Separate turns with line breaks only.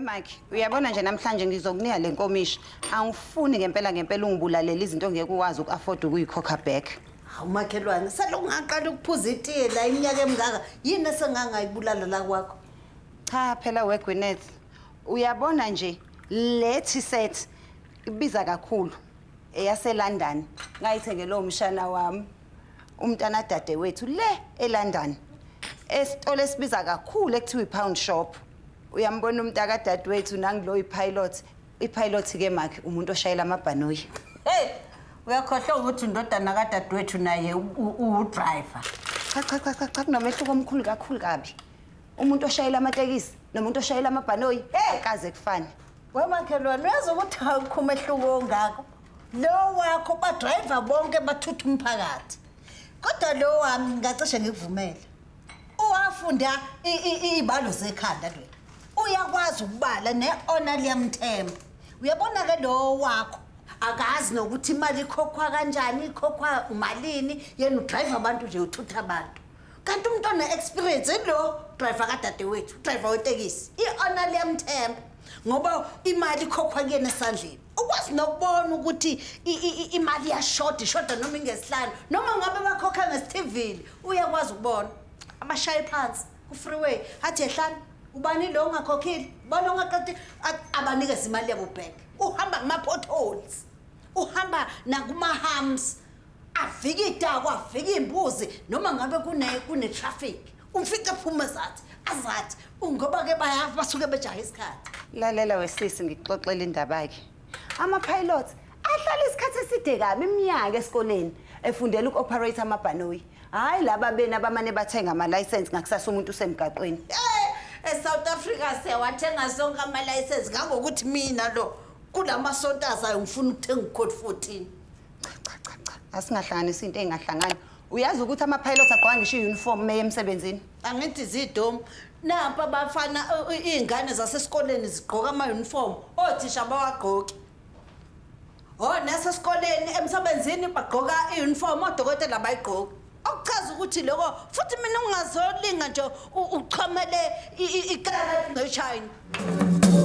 Mike, uyabona nje namhlanje ngizokunika le nkomishi. Angifuni ngempela ungibulalela izinto ngeke ukwazi uku-afford ukuyikhokha back.
Hawu makhelwane, selungaqala ukuphuza itiye la iminyaka emingaka, yini esengangayibulala la kwakho?
Cha phela weGwinet. Uyabona nje le t-shirt ibiza kakhulu. EyaseLondon. Ngayithengele umshana wami. Umntana dadewethu le eLondon. Esitolo esibiza kakhulu ekuthiwa iPound Shop. Uyambona umntaka dadewethu nangilo ipilot. Ipilot ke Mark umuntu oshayela amabhanoyi.
Hey, uyakhohlwa ukuthi indodana kadadewethu naye u-driver.
Cha kunomehluko omkhulu kakhulu kabi. Umuntu oshayela amatekisi nomuntu oshayela amabhanoyi akaze kufane.
Wemakhelwane uyazi ukuthi akukho umehluko ongako. Lo wakho ba-driver bonke bathutha umphakathi. Kodwa lo wami ngacishe ngikuvumele. Uwafunda ibalo zekhanda lo. Uyakwazi ukubala ne-honor liyamthemba. Uyabona ke lo wakho akazi nokuthi imali ikhokhwa kanjani, ikhokhwa umalini, yena udrive abantu nje uthutha abantu. Kanti umuntu one-experience lo driver kadadewethu, driver wetekisi. I-honor liyamthemba ngoba imali ikhokhwa kuyena esandleni. Ukwazi nokubona ukuthi imali iyashoda noma ingesihlanu noma ngabe bakhokha ngesithivili uyakwazi ukubona. Abashaye phansi ku-freeway athi ehlana ubani lo ongakhokhile ubani ongaqedi abanikeza imali yabo back. Uhamba kuma-potholes, uhamba nakuma-hums, afika idakwa, afika imbuzi noma ngabe kune-traffic. Umfica ephuma azathi ngoba ke basuke bejahe isikhathi.
Lalela wesisi ngikuxoxela indaba yakhe. Ama-pilots ahlala isikhathi eside kabi iminyaka esikoleni efundela uku-operate amabhanoyi. Hayi laba bena abamane bathenga ama-license ngakusasa umuntu usemgaqweni.
eSouth Africa siyawathenga sonke ama-license ngangokuthi mina lo kulamasontaza ngifuna ukuthenga ucode 14.
Cha. Asingahlanganisa into engahlangani. Uyazi ukuthi ama-pilots agqoka ngisho i-uniform meye emsebenzini?
Angithi zidomu. Napha abafana iy'ngane zasesikoleni zigqoka ama-uniform, othisha abawagqoki. Nasesikoleni emsebenzini bagqoka i-uniform, odokotela bayigqoki. Okuchaza ukuthi lokho futhi mina ungazolinga nje uchomele ikala ngeChina.